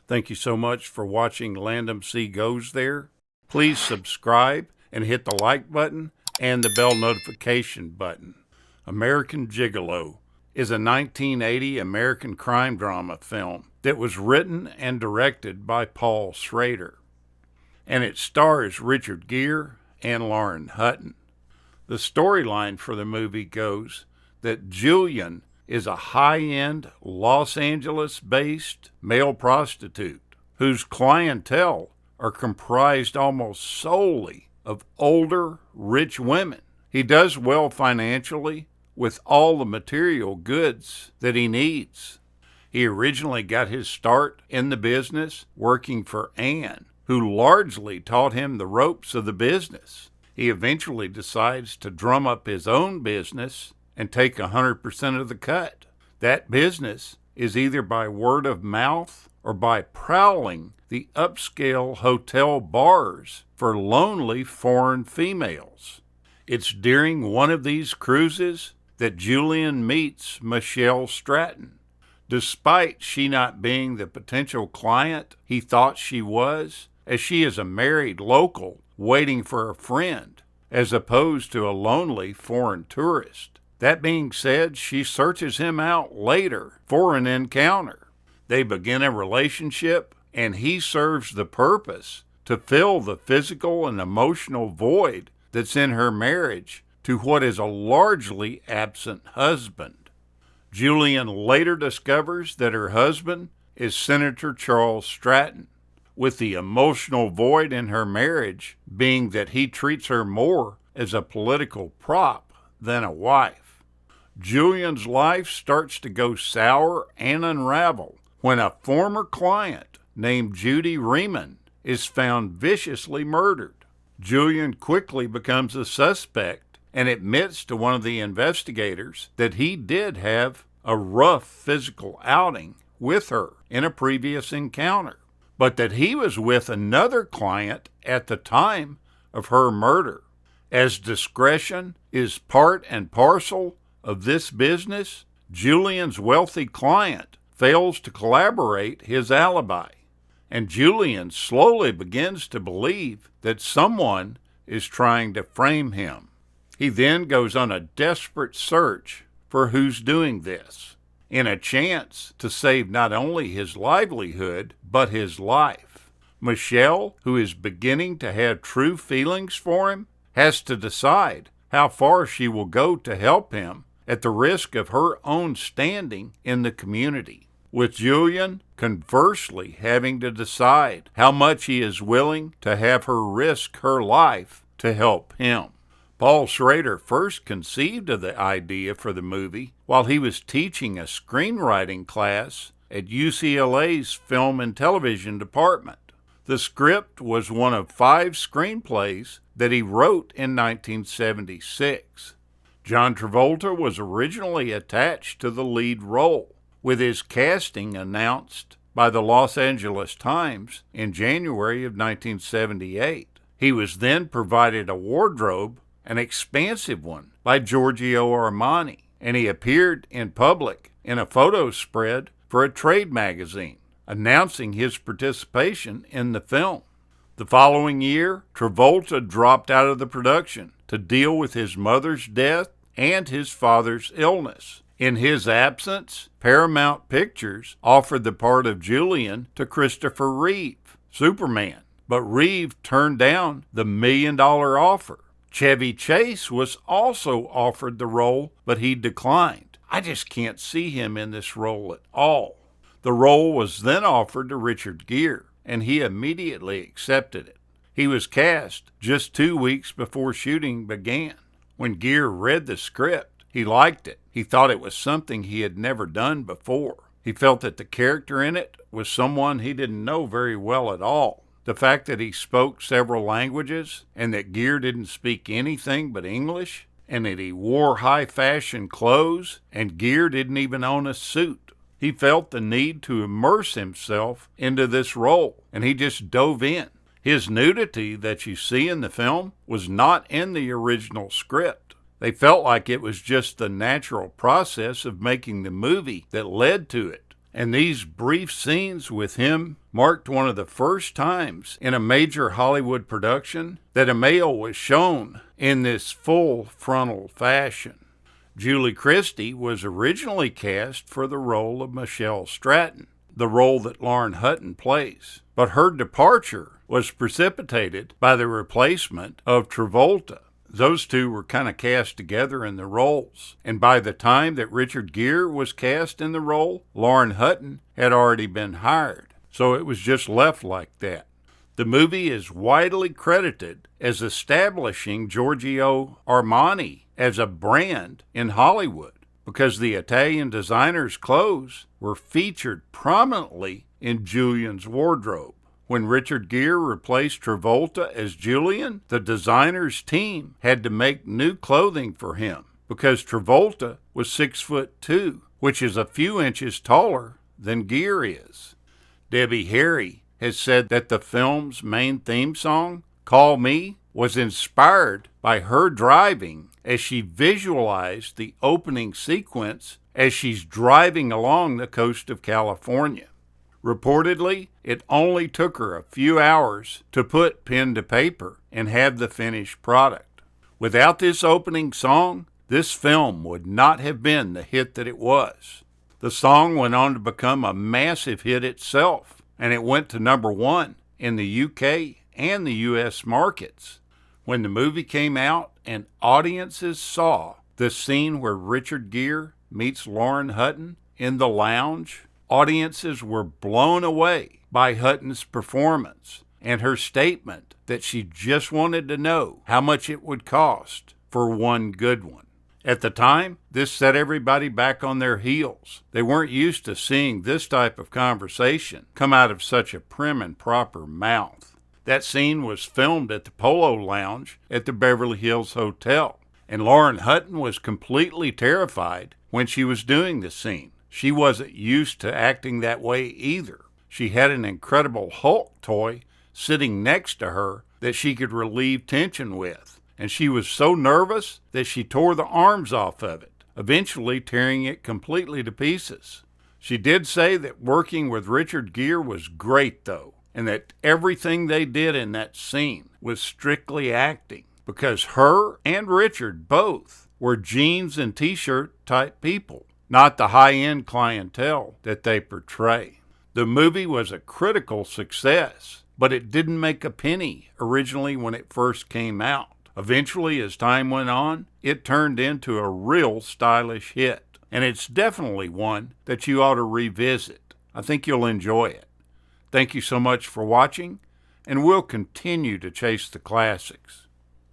Thank you so much for watching Landumc Goes There. Please subscribe and hit the like button and the bell notification button. American Gigolo is a 1980 American crime drama film that was written and directed by Paul Schrader, and it stars Richard Gere and Lauren Hutton. The storyline for the movie goes that Julian is a high-end Los Angeles-based male prostitute whose clientele are comprised almost solely of older, rich women. He does well financially with all the material goods that he needs. He originally got his start in the business working for Anne, who largely taught him the ropes of the business. He eventually decides to drum up his own business and take 100% of the cut. That business is either by word of mouth or by prowling the upscale hotel bars for lonely foreign females. It's during one of these cruises that Julian meets Michelle Stratton. Despite she not being the potential client he thought she was, as she is a married local waiting for a friend, as opposed to a lonely foreign tourist. That being said, she searches him out later for an encounter. They begin a relationship, and he serves the purpose to fill the physical and emotional void that's in her marriage to what is a largely absent husband. Julian later discovers that her husband is Senator Charles Stratton, with the emotional void in her marriage being that he treats her more as a political prop than a wife. Julian's life starts to go sour and unravel when a former client named Judy Riemann is found viciously murdered. Julian quickly becomes a suspect and admits to one of the investigators that he did have a rough physical outing with her in a previous encounter, but that he was with another client at the time of her murder. As discretion is part and parcel of this business, Julian's wealthy client fails to corroborate his alibi, and Julian slowly begins to believe that someone is trying to frame him. He then goes on a desperate search for who's doing this, in a chance to save not only his livelihood, but his life. Michelle, who is beginning to have true feelings for him, has to decide how far she will go to help him at the risk of her own standing in the community, with Julian conversely having to decide how much he is willing to have her risk her life to help him. Paul Schrader first conceived of the idea for the movie while he was teaching a screenwriting class at UCLA's Film and Television Department. The script was one of 5 screenplays that he wrote in 1976. John Travolta was originally attached to the lead role, with his casting announced by the Los Angeles Times in January of 1978. He was then provided a wardrobe, an expansive one, by Giorgio Armani, and he appeared in public in a photo spread for a trade magazine, announcing his participation in the film. The following year, Travolta dropped out of the production to deal with his mother's death and his father's illness. In his absence, Paramount Pictures offered the part of Julian to Christopher Reeve, Superman, but Reeve turned down the $1 million offer. Chevy Chase was also offered the role, but he declined. I just can't see him in this role at all. The role was then offered to Richard Gere, and he immediately accepted it. He was cast just 2 weeks before shooting began. When Gere read the script, he liked it. He thought it was something he had never done before. He felt that the character in it was someone he didn't know very well at all. The fact that he spoke several languages and that Gere didn't speak anything but English, and that he wore high-fashion clothes and Gere didn't even own a suit. He felt the need to immerse himself into this role, and he just dove in. His nudity that you see in the film was not in the original script. They felt like it was just the natural process of making the movie that led to it. And these brief scenes with him marked one of the first times in a major Hollywood production that a male was shown in this full frontal fashion. Julie Christie was originally cast for the role of Michelle Stratton, the role that Lauren Hutton plays, but her departure was precipitated by the replacement of Travolta. Those two were kind of cast together in the roles, and by the time that Richard Gere was cast in the role, Lauren Hutton had already been hired, so it was just left like that. The movie is widely credited as establishing Giorgio Armani as a brand in Hollywood, because the Italian designer's clothes were featured prominently in Julian's wardrobe. When Richard Gere replaced Travolta as Julian, the designer's team had to make new clothing for him because Travolta was 6'2", which is a few inches taller than Gere is. Debbie Harry has said that the film's main theme song, Call Me, was inspired by her driving as she visualized the opening sequence as she's driving along the coast of California. Reportedly, it only took her a few hours to put pen to paper and have the finished product. Without this opening song, this film would not have been the hit that it was. The song went on to become a massive hit itself, and it went to #1 in the UK and the US markets. When the movie came out and audiences saw the scene where Richard Gere meets Lauren Hutton in the lounge, audiences were blown away by Hutton's performance and her statement that she just wanted to know how much it would cost for one good one. At the time, this set everybody back on their heels. They weren't used to seeing this type of conversation come out of such a prim and proper mouth. That scene was filmed at the Polo Lounge at the Beverly Hills Hotel, and Lauren Hutton was completely terrified when she was doing the scene. She wasn't used to acting that way either. She had an incredible Hulk toy sitting next to her that she could relieve tension with, and she was so nervous that she tore the arms off of it, eventually tearing it completely to pieces. She did say that working with Richard Gere was great, though, and that everything they did in that scene was strictly acting, because her and Richard both were jeans and t-shirt type people, not the high-end clientele that they portray. The movie was a critical success, but it didn't make a penny originally when it first came out. Eventually, as time went on, it turned into a real stylish hit, and it's definitely one that you ought to revisit. I think you'll enjoy it. Thank you so much for watching, and we'll continue to chase the classics.